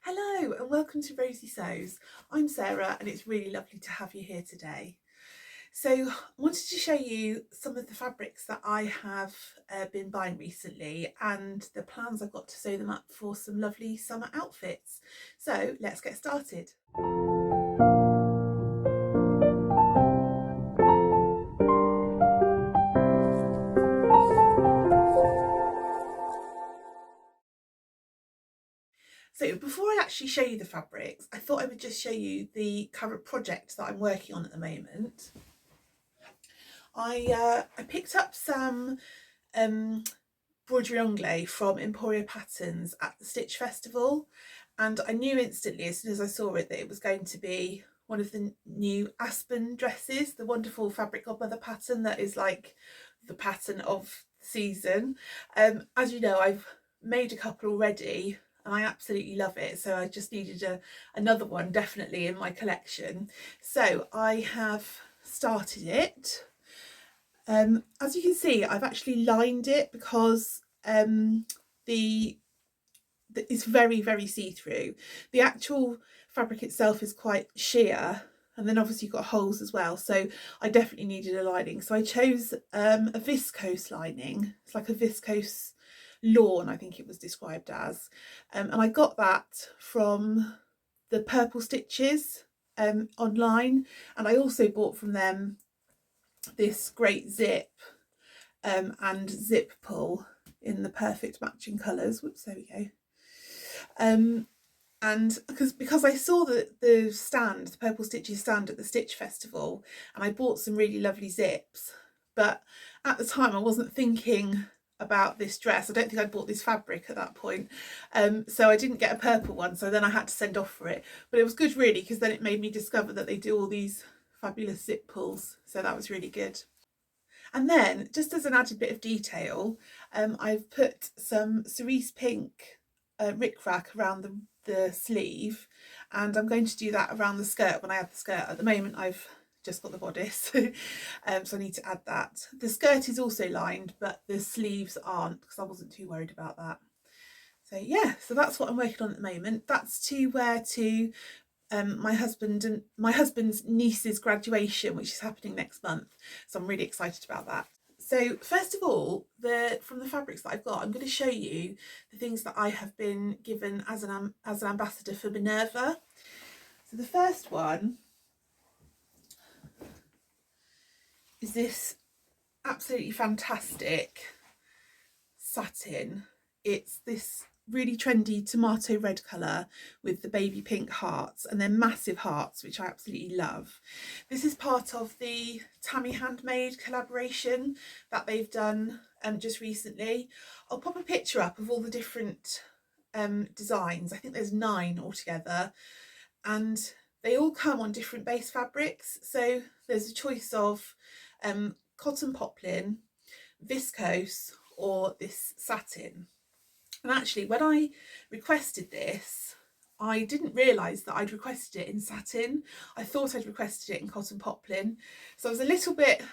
Hello and welcome to Rosie Sews. I'm Sarah and it's really lovely to have you here today. So I wanted to show you some of the fabrics that I have been buying recently and the plans I've got to sew them up for some lovely summer outfits. So let's get started. So before I actually show you the fabrics, I thought I would just show you the current project that I'm working on at the moment. I picked up some broderie anglais from Emporia Patterns at the Stitch Festival, and I knew instantly as soon as I saw it that it was going to be one of the new Aspen dresses, the wonderful Fabric Godmother pattern that is like the pattern of the season. As you know, I've made a couple already and I absolutely love it, so I just needed another one definitely in my collection. So I have started it. As you can see, I've actually lined it because it's very see-through. The actual fabric itself is quite sheer, and then obviously you've got holes as well, so I definitely needed a lining. So I chose a viscose lining. It's like a viscose lawn, I think it was described as, and I got that from the Purple Stitches online, and I also bought from them this great zip and zip pull in the perfect matching colours. Whoops, there we go. And because I saw the Purple Stitches stand at the Stitch Festival, and I bought some really lovely zips, but at the time I wasn't thinking about this dress. I don't think I'd bought this fabric at that point, so I didn't get a purple one, so then I had to send off for it. But it was good really, because then it made me discover that they do all these fabulous zip pulls, so that was really good. And then, just as an added bit of detail, I've put some cerise pink rickrack around the sleeve, and I'm going to do that around the skirt when I add the skirt. At the moment I've just got the bodice, so I need to add that. The skirt is also lined, but the sleeves aren't, because I wasn't too worried about that. So yeah, so that's what I'm working on at the moment. That's to wear to my husband's niece's graduation, which is happening next month, so I'm really excited about that. So first of all, from the fabrics that I've got, I'm going to show you the things that I have been given as an ambassador for Minerva. So the first one is this absolutely fantastic satin. It's this really trendy tomato red colour with the baby pink hearts, and they're massive hearts, which I absolutely love. This is part of the Tammy Handmade collaboration that they've done just recently. I'll pop a picture up of all the different designs. I think there's 9 altogether, and they all come on different base fabrics. So there's a choice of cotton poplin, viscose, or this satin. And actually, when I requested this, I didn't realise that I'd requested it in satin. I thought I'd requested it in cotton poplin. So I was a little bit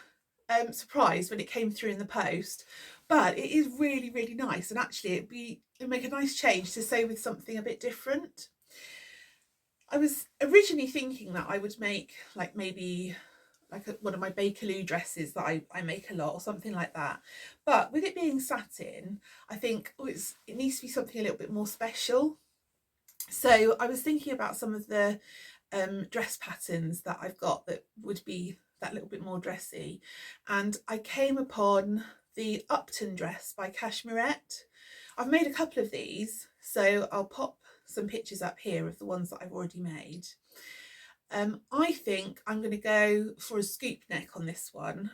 surprised when it came through in the post, but it is really nice. And actually it'd make a nice change to sew with something a bit different. I was originally thinking that I would make like maybe like one of my Bakerloo dresses that I make a lot, or something like that. But with it being satin, I think it needs to be something a little bit more special. So I was thinking about some of the dress patterns that I've got that would be that little bit more dressy, and I came upon the Upton dress by Cashmerette. I've made a couple of these, so I'll pop some pictures up here of the ones that I've already made. I think I'm going to go for a scoop neck on this one,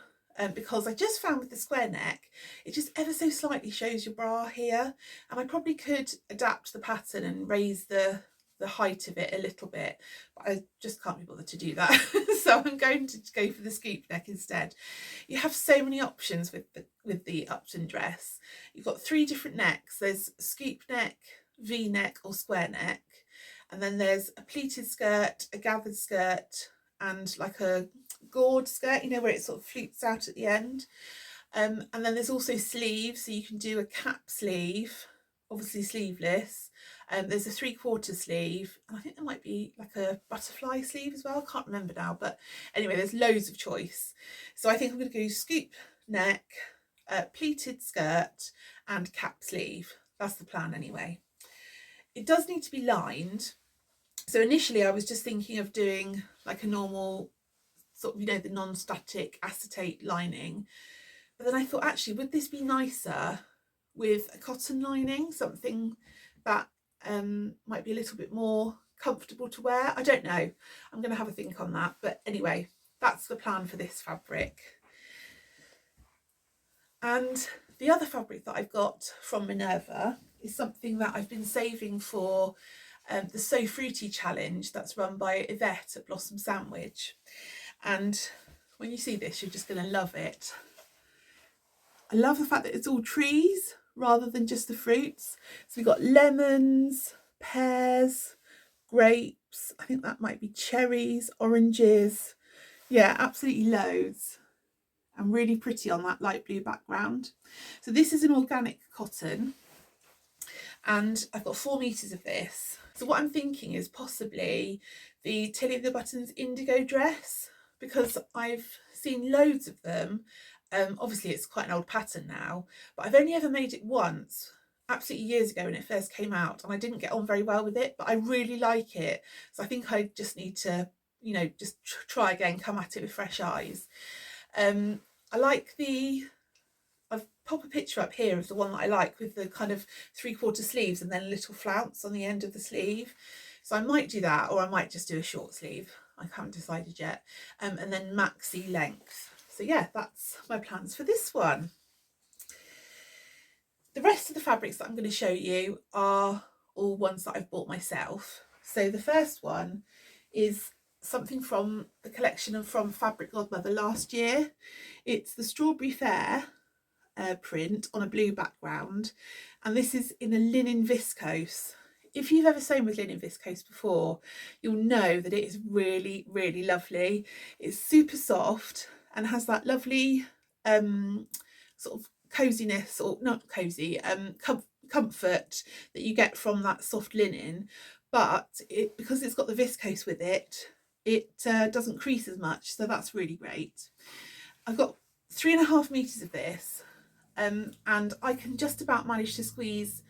because I just found with the square neck, it just ever so slightly shows your bra here, and I probably could adapt the pattern and raise the height of it a little bit, but I just can't be bothered to do that. So I'm going to go for the scoop neck instead. You have so many options with the Upton dress. You've got 3 different necks. There's scoop neck, V-neck, or square neck. And then there's a pleated skirt, a gathered skirt, and like a gored skirt, you know, where it sort of flutes out at the end. And then there's also sleeves, so you can do a cap sleeve, obviously sleeveless, There's a 3/4 sleeve, and I think there might be like a butterfly sleeve as well. I can't remember now, but anyway, there's loads of choice. So I think I'm going to go scoop neck, pleated skirt and cap sleeve. That's the plan anyway. It does need to be lined. So initially I was just thinking of doing like a normal sort of, you know, the non-static acetate lining. But then I thought, actually, would this be nicer with a cotton lining, something that might be a little bit more comfortable to wear? I don't know. I'm going to have a think on that. But anyway, that's the plan for this fabric. And the other fabric that I've got from Minerva is something that I've been saving for the So Fruity challenge that's run by Yvette at Blossom Sandwich. And when you see this, you're just going to love it. I love the fact that it's all trees rather than just the fruits. So we've got lemons, pears, grapes, I think that might be cherries, oranges. Yeah, absolutely loads. And really pretty on that light blue background. So this is an organic cotton, and I've got 4 meters of this. So what I'm thinking is possibly the Tilly of the Buttons indigo dress, because I've seen loads of them. Obviously it's quite an old pattern now, but I've only ever made it once, absolutely years ago when it first came out, and I didn't get on very well with it, but I really like it. So I think I just need to, you know, just try again, come at it with fresh eyes. I like I've pop a picture up here of the one that I like with the kind of 3/4 sleeves and then a little flounce on the end of the sleeve. So I might do that, or I might just do a short sleeve. I haven't decided yet. And then maxi length. So yeah, that's my plans for this one. The rest of the fabrics that I'm going to show you are all ones that I've bought myself. So the first one is something from the collection from Fabric Godmother last year. It's the Strawberry Fair print on a blue background, and this is in a linen viscose. If you've ever sewn with linen viscose before, you'll know that it is really, really lovely. It's super soft and has that lovely sort of coziness, or not cozy, comfort that you get from that soft linen. But because it's got the viscose with it, it doesn't crease as much, so that's really great. I've got 3.5 meters of this, and I can just about manage to squeeze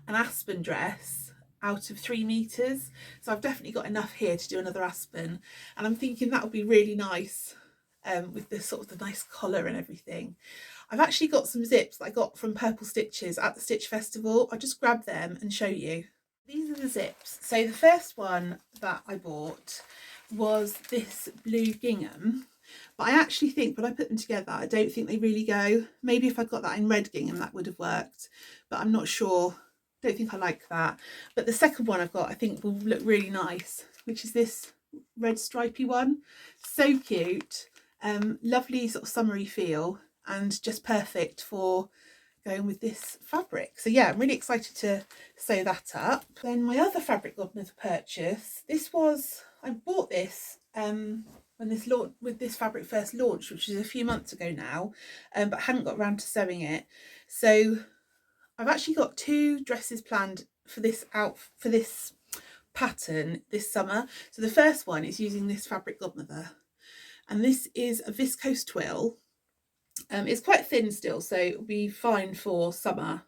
an Aspen dress out of 3 meters, so I've definitely got enough here to do another Aspen, and I'm thinking that would be really nice with the sort of the nice collar and everything. I've actually got some zips that I got from Purple Stitches at the Stitch Festival. I'll just grab them and show you. These are the zips. So the first one that I bought was this blue gingham, but I actually think when I put them together, I don't think they really go. Maybe if I'd got that in red gingham, that would have worked, but I'm not sure. Don't think I like that. But the second one I've got, I think will look really nice, which is this red stripy one. So cute. Lovely sort of summery feel, and just perfect for going with this fabric. So yeah, I'm really excited to sew that up. Then my other Fabric Godmother purchase, I bought this when this fabric first launched, which is a few months ago now, but hadn't got around to sewing it. So I've actually got 2 dresses planned for this pattern this summer. So the first one is using this Fabric Godmother, and this is a viscose twill. It's quite thin still, so it'll be fine for summer.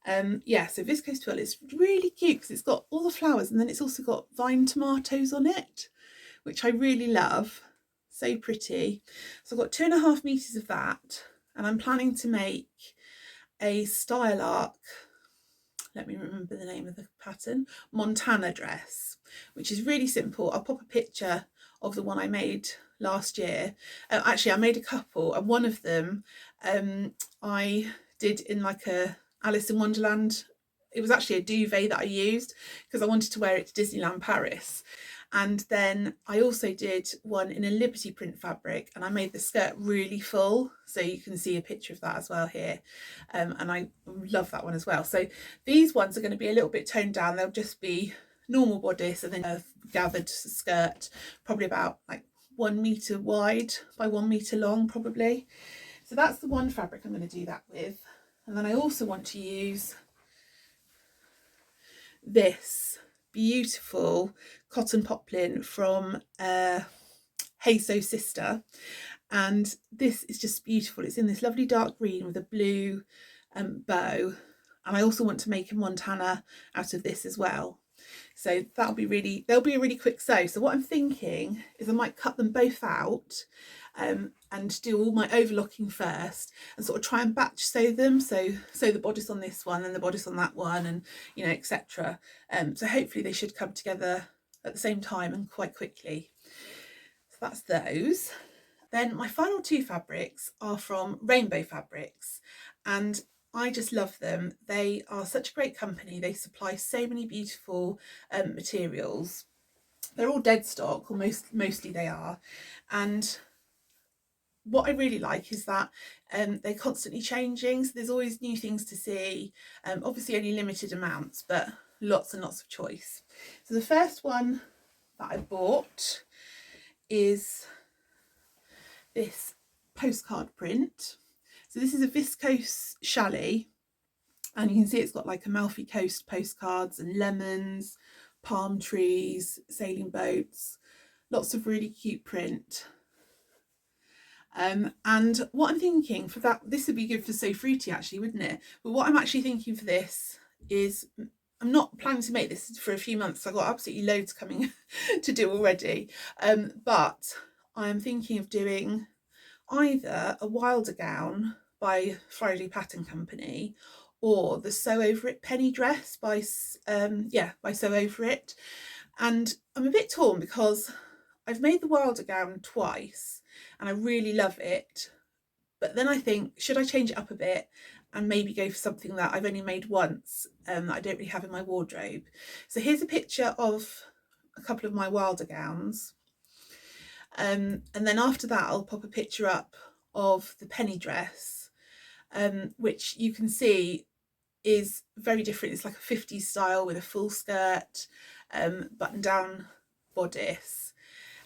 Yeah, so viscose twill is really cute because it's got all the flowers, and then it's also got vine tomatoes on it, which I really love. So pretty. So I've got 2.5 meters of that, and I'm planning to make a style arc, let me remember the name of the pattern, Montana dress, which is really simple. I'll pop a picture of the one I made last year. Actually, I made a couple, and one of them I did in like a Alice in Wonderland. It was actually a duvet that I used because I wanted to wear it to Disneyland Paris. And then I also did one in a Liberty print fabric, and I made the skirt really full, so you can see a picture of that as well here. And I love that one as well. So these ones are going to be a little bit toned down. They'll just be normal bodice and then a gathered skirt, probably about like 1 meter wide by 1 meter long probably. So that's the one fabric I'm going to do that with. And then I also want to use this beautiful cotton poplin from Hey So Sister, and this is just beautiful. It's in this lovely dark green with a blue bow, and I also want to make a Montana out of this as well. So they'll be a really quick sew. So what I'm thinking is I might cut them both out and do all my overlocking first and sort of try and batch sew them. So sew the bodice on this one and the bodice on that one, and etc. So hopefully they should come together at the same time and quite quickly. So that's those. Then my final two fabrics are from Rainbow Fabrics, and I just love them. They are such a great company. They supply so many beautiful materials. They're all dead stock, or mostly they are. And what I really like is that they're constantly changing. So there's always new things to see. Obviously only limited amounts, but lots and lots of choice. So the first one that I bought is this postcard print. So this is a viscose challis, and you can see it's got like Amalfi Coast postcards and lemons, palm trees, sailing boats, lots of really cute print. And what I'm thinking for that, this would be good for So Fruity actually, wouldn't it? But what I'm actually thinking for this is, I'm not planning to make this for a few months. I've got absolutely loads coming to do already. But I'm thinking of doing either a Wilder gown by Friday Pattern Company, or the Sew Over It penny dress by Sew Over It. And I'm a bit torn because I've made the Wilder gown twice and I really love it, but then I think, should I change it up a bit and maybe go for something that I've only made once, that I don't really have in my wardrobe? So here's a picture of a couple of my Wilder gowns. And then after that I'll pop a picture up of the penny dress, which you can see is very different. It's like a 50s style with a full skirt, button down bodice,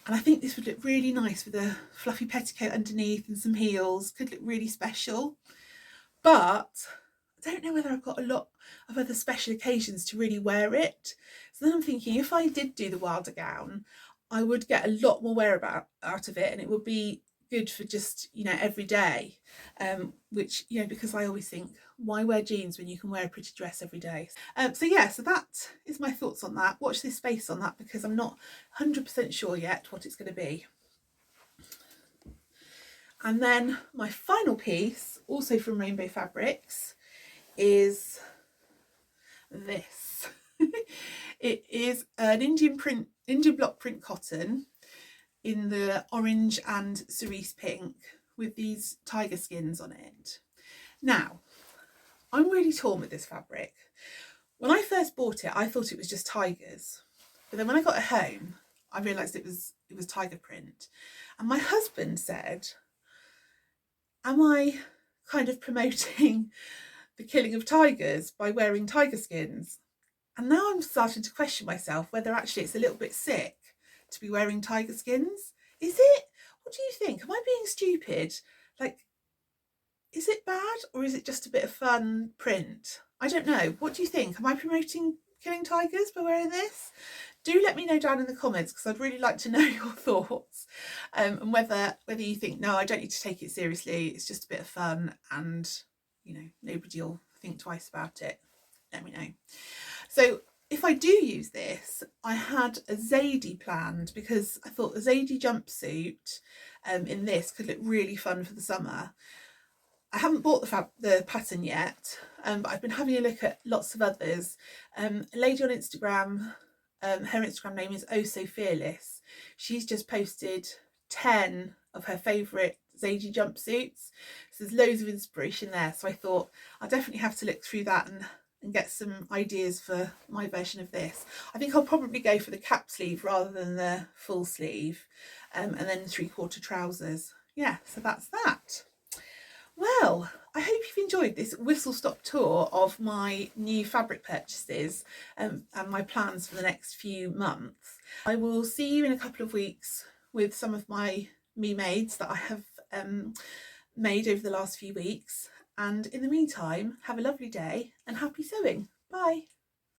and I think this would look really nice with a fluffy petticoat underneath and some heels. Could look really special, but I don't know whether I've got a lot of other special occasions to really wear it. So then I'm thinking, if I did do the Wilder gown, I would get a lot more wear out of it, and it would be good for just, every day, which, because I always think, why wear jeans when you can wear a pretty dress every day? So that is my thoughts on that. Watch this space on that, because I'm not 100% sure yet what it's going to be. And then my final piece, also from Rainbow Fabrics, is this. It is an Indian block print cotton in the orange and cerise pink with these tiger skins on it. Now, I'm really torn with this fabric. When I first bought it, I thought it was just tigers, but then when I got it home, I realised it was tiger print. And my husband said, am I kind of promoting the killing of tigers by wearing tiger skins? And now I'm starting to question myself whether actually it's a little bit sick to be wearing tiger skins. Is it? What do you think? Am I being stupid? Like, is it bad, or is it just a bit of fun print? I don't know. What do you think? Am I promoting killing tigers by wearing this? Do let me know down in the comments, because I'd really like to know your thoughts, and whether you think, no, I don't need to take it seriously, it's just a bit of fun, and nobody will think twice about it. Let me know. So if I do use this, I had a Zadie planned, because I thought the Zadie jumpsuit in this could look really fun for the summer. I haven't bought the pattern yet, but I've been having a look at lots of others. A lady on Instagram, her Instagram name is Oh So Fearless. She's just posted 10 of her favourite Zadie jumpsuits. So there's loads of inspiration there. So I thought I'll definitely have to look through that and get some ideas for my version of this. I think I'll probably go for the cap sleeve rather than the full sleeve, and then 3/4 trousers. Yeah, so that's that. Well, I hope you've enjoyed this whistle-stop tour of my new fabric purchases, and my plans for the next few months. I will see you in a couple of weeks with some of my me-mades that I have made over the last few weeks. And in the meantime, have a lovely day and happy sewing. Bye.